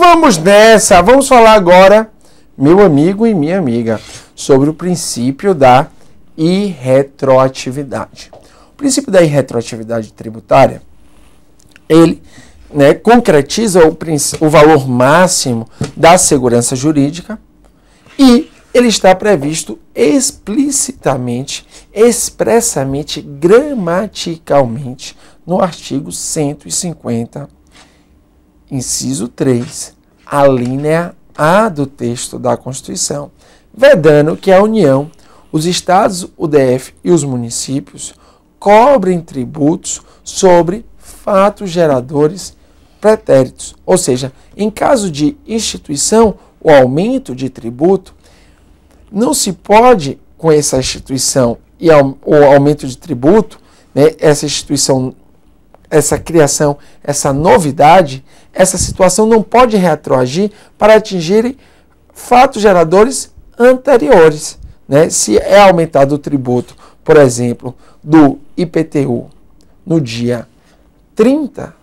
vamos nessa! Vamos falar agora, meu amigo e minha amiga, sobre o princípio da irretroatividade. O princípio da irretroatividade tributária, ele concretiza o valor máximo da segurança jurídica e ele está previsto explicitamente, expressamente, gramaticalmente no artigo 150, inciso 3, a linha A do texto da Constituição, vedando que a União, os estados, o DF e os municípios cobrem tributos sobre fatos geradores pretéritos. Ou seja, em caso de instituição, o aumento de tributo, não se pode, com essa instituição e o aumento de tributo, essa instituição, essa criação, essa novidade, essa situação não pode retroagir para atingir fatos geradores anteriores. Se é aumentado o tributo, por exemplo, do IPTU no dia 30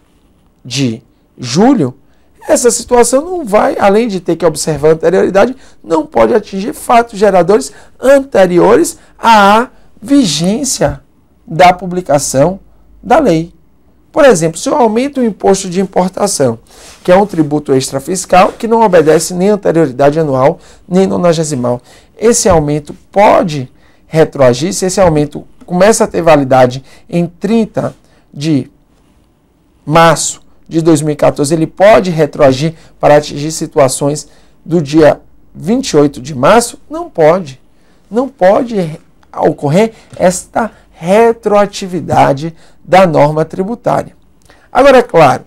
de julho, essa situação não vai, além de ter que observar a anterioridade, não pode atingir fatos geradores anteriores à vigência da publicação da lei. Por exemplo, se eu aumento o imposto de importação, que é um tributo extrafiscal que não obedece nem anterioridade anual, nem nonagesimal, esse aumento pode retroagir. Se esse aumento começa a ter validade em 30 de março de 2014, ele pode retroagir para atingir situações do dia 28 de março? Não pode. Não pode ocorrer esta retroatividade da norma tributária. Agora, é claro,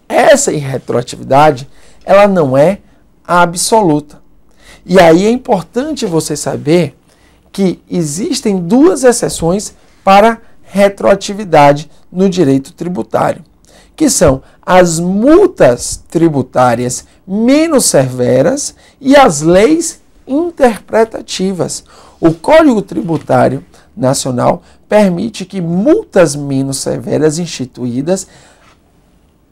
essa irretroatividade, ela não é absoluta. E aí é importante você saber que existem duas exceções para retroatividade no direito tributário, que são as multas tributárias menos severas e as leis interpretativas. O Código Tributário Nacional permite que multas menos severas instituídas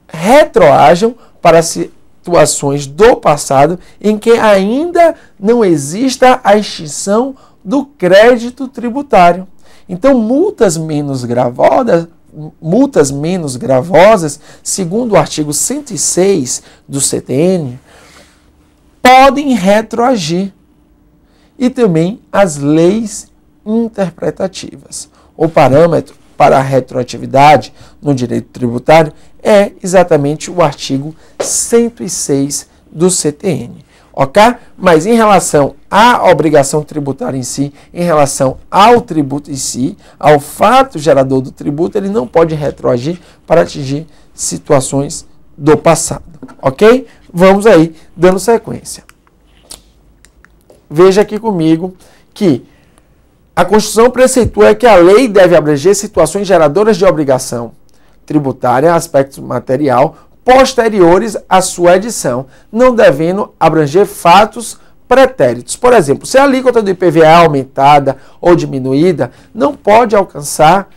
retroajam para situações do passado em que ainda não exista a extinção do crédito tributário. Então, multas menos gravosas, segundo o artigo 106 do CTN, podem retroagir. E também as leis interpretativas. O parâmetro para a retroatividade no direito tributário é exatamente o artigo 106 do CTN. Ok? Mas em relação à obrigação tributária em si, em relação ao tributo em si, ao fato gerador do tributo, ele não pode retroagir para atingir situações do passado. Ok? Vamos aí, dando sequência. Veja aqui comigo que a Constituição preceitua que a lei deve abranger situações geradoras de obrigação tributária, aspecto material, posteriores à sua edição, não devendo abranger fatos pretéritos. Por exemplo, se a alíquota do IPVA é aumentada ou diminuída, não pode alcançar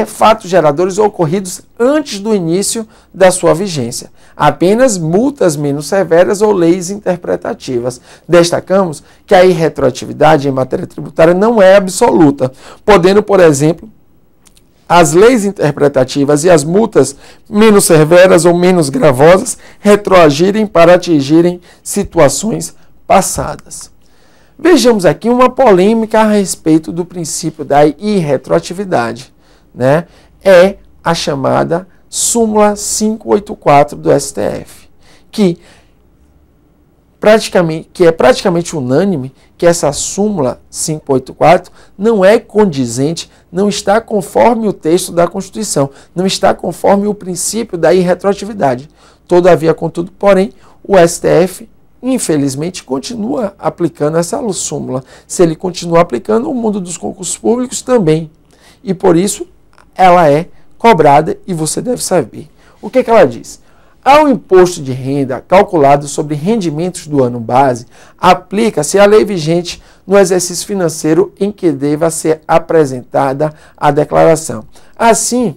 fatos geradores ocorridos antes do início da sua vigência. Apenas multas menos severas ou leis interpretativas. Destacamos que a irretroatividade em matéria tributária não é absoluta, podendo, por exemplo, as leis interpretativas e as multas menos severas ou menos gravosas retroagirem para atingirem situações passadas. Vejamos aqui uma polêmica a respeito do princípio da irretroatividade. É a chamada súmula 584 do STF, que é praticamente unânime que essa súmula 584 não é condizente, não está conforme o texto da Constituição, não está conforme o princípio da irretroatividade. Todavia, contudo, porém, o STF, infelizmente, continua aplicando essa súmula. Se ele continua aplicando, o mundo dos concursos públicos também. E por isso, ela é cobrada e você deve saber. O que ela diz? Ao imposto de renda calculado sobre rendimentos do ano base, aplica-se a lei vigente no exercício financeiro em que deva ser apresentada a declaração. Assim,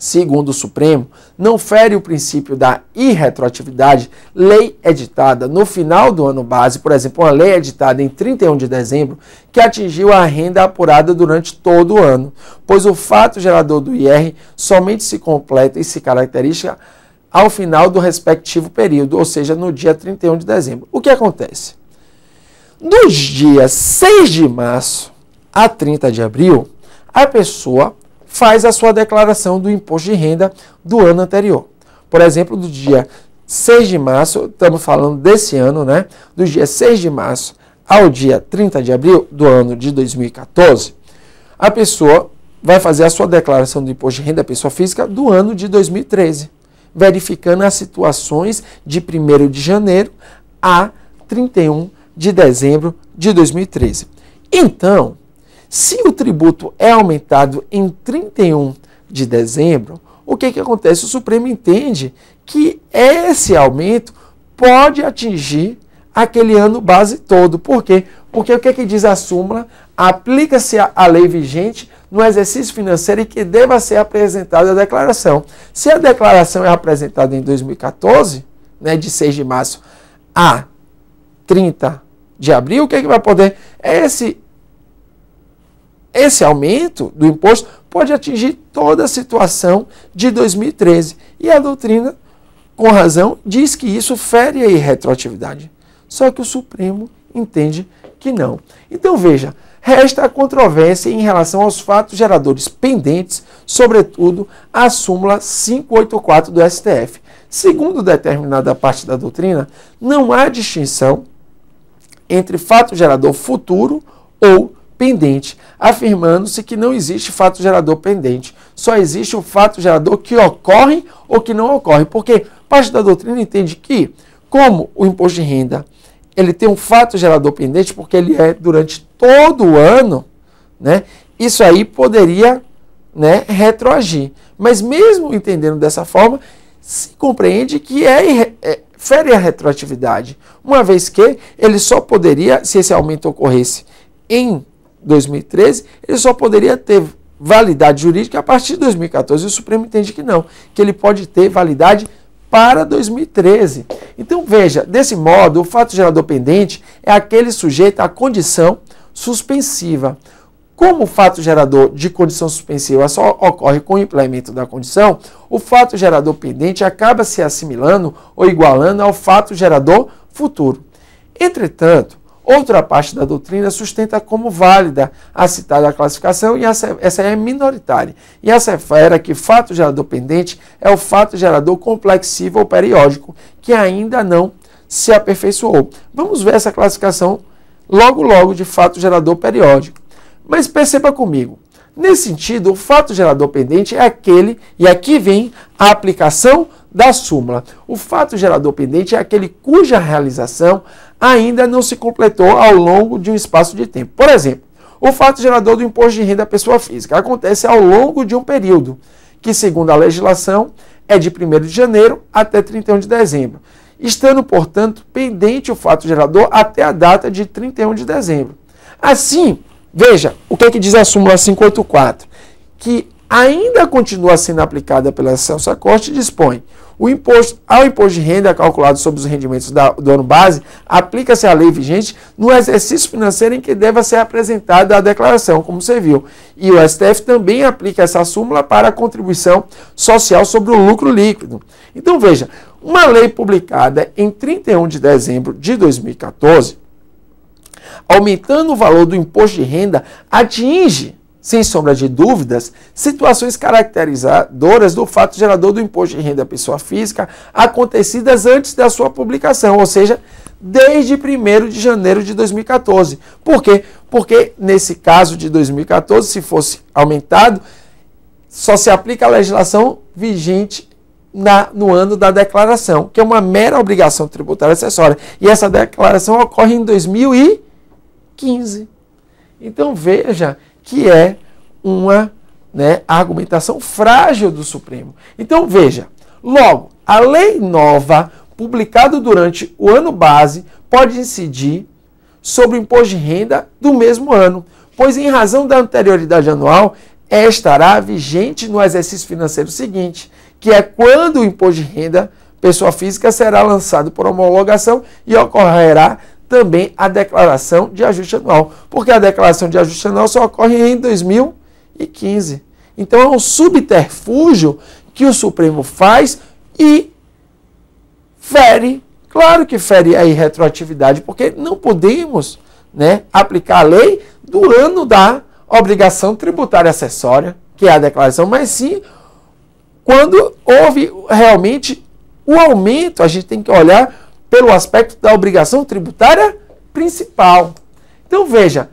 segundo o Supremo, não fere o princípio da irretroatividade, lei editada no final do ano base, por exemplo, uma lei editada em 31 de dezembro, que atingiu a renda apurada durante todo o ano, pois o fato gerador do IR somente se completa e se caracteriza ao final do respectivo período, ou seja, no dia 31 de dezembro. O que acontece? Dos dias 6 de março a 30 de abril, a pessoa faz a sua declaração do imposto de renda do ano anterior. Por exemplo, do dia 6 de março, estamos falando desse ano, né? Do dia 6 de março ao dia 30 de abril do ano de 2014, a pessoa vai fazer a sua declaração do imposto de renda da pessoa física do ano de 2013, verificando as situações de 1º de janeiro a 31 de dezembro de 2013. Então, se o tributo é aumentado em 31 de dezembro, o que acontece? O Supremo entende que esse aumento pode atingir aquele ano base todo. Por quê? Porque o que diz a súmula? Aplica-se a lei vigente no exercício financeiro em que deva ser apresentada a declaração. Se a declaração é apresentada em 2014, né, de 6 de março a 30 de abril, o que vai poder? Esse aumento do imposto pode atingir toda a situação de 2013. E a doutrina, com razão, diz que isso fere a irretroatividade. Só que o Supremo entende que não. Então, veja, resta a controvérsia em relação aos fatos geradores pendentes, sobretudo a súmula 584 do STF. Segundo determinada parte da doutrina, não há distinção entre fato gerador futuro ou pendente, afirmando-se que não existe fato gerador pendente. Só existe o fato gerador que ocorre ou que não ocorre. Porque parte da doutrina entende que, como o imposto de renda ele tem um fato gerador pendente, porque ele é durante todo o ano, né, isso aí poderia, né, retroagir. Mas mesmo entendendo dessa forma, se compreende que fere a retroatividade, uma vez que ele só poderia, se esse aumento ocorresse em 2013, ele só poderia ter validade jurídica a partir de 2014. E o Supremo entende que não, que ele pode ter validade para 2013. Então, veja, desse modo, o fato gerador pendente é aquele sujeito à condição suspensiva. Como o fato gerador de condição suspensiva só ocorre com o implemento da condição, o fato gerador pendente acaba se assimilando ou igualando ao fato gerador futuro. Entretanto, outra parte da doutrina sustenta como válida a citada classificação e essa é minoritária. E assevera que fato gerador pendente é o fato gerador complexivo ou periódico, que ainda não se aperfeiçoou. Vamos ver essa classificação logo de fato gerador periódico. Mas perceba comigo, nesse sentido, o fato gerador pendente é aquele, e aqui vem a aplicação da súmula. O fato gerador pendente é aquele cuja realização ainda não se completou ao longo de um espaço de tempo. Por exemplo, o fato gerador do imposto de renda à pessoa física acontece ao longo de um período, que segundo a legislação é de 1º de janeiro até 31 de dezembro, estando, portanto, pendente o fato gerador até a data de 31 de dezembro. Assim, veja, o que diz a súmula 584? Que ainda continua sendo aplicada pela Celsa Corte e dispõe: ao imposto de renda calculado sobre os rendimentos do ano base, aplica-se a lei vigente no exercício financeiro em que deva ser apresentada a declaração, como você viu. E o STF também aplica essa súmula para a contribuição social sobre o lucro líquido. Então, veja, uma lei publicada em 31 de dezembro de 2014, aumentando o valor do imposto de renda, atinge, sem sombra de dúvidas, situações caracterizadoras do fato gerador do imposto de renda à pessoa física acontecidas antes da sua publicação, ou seja, desde 1º de janeiro de 2014. Por quê? Porque nesse caso de 2014, se fosse aumentado, só se aplica a legislação vigente no ano da declaração, que é uma mera obrigação tributária acessória. E essa declaração ocorre em 2015. Então veja que é uma argumentação frágil do Supremo. Então veja, logo, a lei nova, publicada durante o ano base, pode incidir sobre o imposto de renda do mesmo ano, pois em razão da anterioridade anual, estará vigente no exercício financeiro seguinte, que é quando o imposto de renda pessoa física será lançado por homologação e ocorrerá também a declaração de ajuste anual, porque a declaração de ajuste anual só ocorre em 2015. Então é um subterfúgio que o Supremo faz e fere, claro que fere a irretroatividade, porque não podemos, né, aplicar a lei do ano da obrigação tributária acessória, que é a declaração, mas sim quando houve realmente o aumento. A gente tem que olhar pelo aspecto da obrigação tributária principal. Então veja,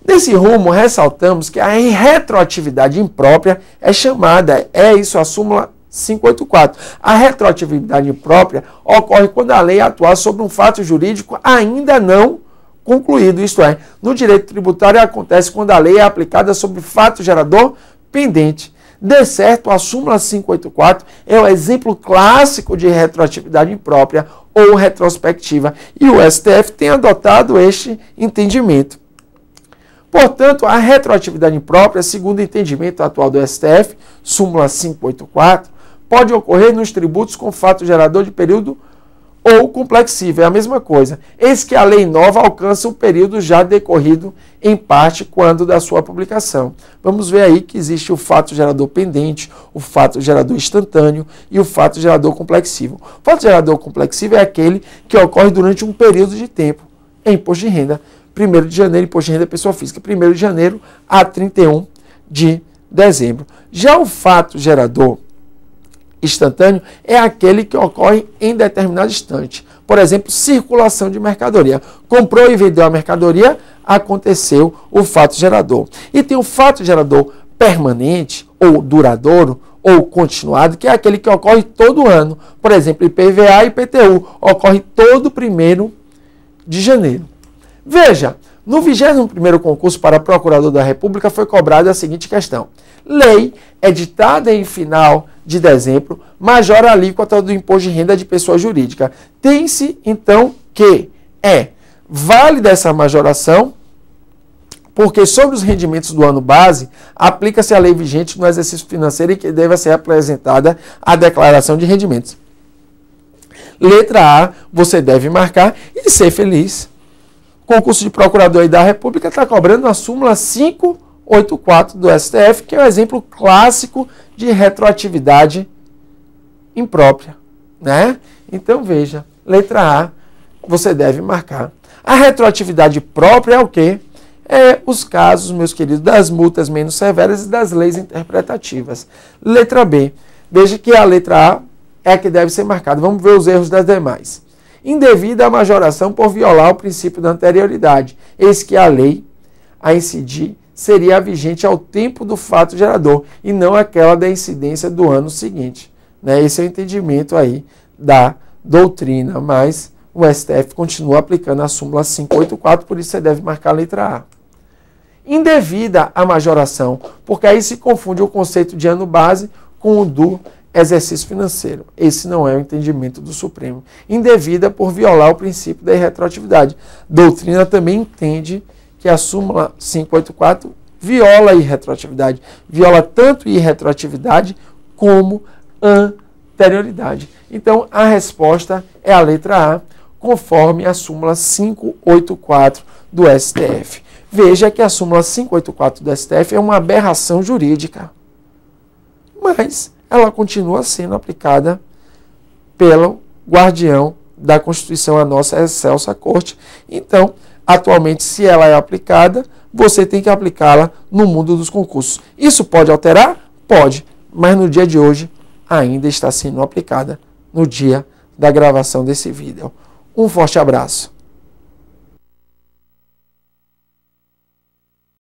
nesse rumo ressaltamos que a retroatividade imprópria é chamada, isso a súmula 584. A retroatividade imprópria ocorre quando a lei atuar sobre um fato jurídico ainda não concluído, isto é, no direito tributário acontece quando a lei é aplicada sobre fato gerador pendente. De certo, a súmula 584 é o exemplo clássico de retroatividade imprópria ou retrospectiva, e o STF tem adotado este entendimento. Portanto, a retroatividade imprópria, segundo o entendimento atual do STF, súmula 584, pode ocorrer nos tributos com fato gerador de período ou complexível, é a mesma coisa. Eis que a lei nova alcança o período já decorrido em parte quando da sua publicação. Vamos ver aí que existe o fato gerador pendente, o fato gerador instantâneo e o fato gerador complexível. O fato gerador complexível é aquele que ocorre durante um período de tempo em imposto de renda. 1º de janeiro, imposto de renda pessoa física, 1º de janeiro a 31 de dezembro. Já o fato gerador instantâneo é aquele que ocorre em determinado instante. Por exemplo, circulação de mercadoria. Comprou e vendeu a mercadoria, aconteceu o fato gerador. E tem o fato gerador permanente, ou duradouro, ou continuado, que é aquele que ocorre todo ano. Por exemplo, IPVA e IPTU, ocorre todo 1º de janeiro. Veja, no 21º concurso para Procurador da República foi cobrada a seguinte questão. Lei editada em final de dezembro majora a alíquota do imposto de renda de pessoa jurídica. Tem-se, então, que é válida essa majoração, porque sobre os rendimentos do ano base, aplica-se a lei vigente no exercício financeiro e que deve ser apresentada a declaração de rendimentos. Letra A, você deve marcar e ser feliz. O concurso de Procurador da República está cobrando a súmula 584 do STF, que é o exemplo clássico de retroatividade imprópria, né? Então veja, letra A, você deve marcar. A retroatividade própria é o quê? É os casos, meus queridos, das multas menos severas e das leis interpretativas. Letra B, veja que a letra A é a que deve ser marcada. Vamos ver os erros das demais. Indevida a majoração por violar o princípio da anterioridade. Eis que a lei a incidir seria vigente ao tempo do fato gerador e não aquela da incidência do ano seguinte. Né? Esse é o entendimento aí da doutrina, mas o STF continua aplicando a súmula 584, por isso você deve marcar a letra A. Indevida a majoração, porque aí se confunde o conceito de ano base com o do exercício financeiro. Esse não é o entendimento do Supremo. Indevida por violar o princípio da irretroatividade. Doutrina também entende que a súmula 584 viola a irretroatividade. Viola tanto a irretroatividade como a anterioridade. Então, a resposta é a letra A, conforme a súmula 584 do STF. Veja que a súmula 584 do STF é uma aberração jurídica, mas ela continua sendo aplicada pelo guardião da Constituição, a nossa excelsa Corte. Então, atualmente, se ela é aplicada, você tem que aplicá-la no mundo dos concursos. Isso pode alterar? Pode, mas no dia de hoje ainda está sendo aplicada no dia da gravação desse vídeo. Um forte abraço.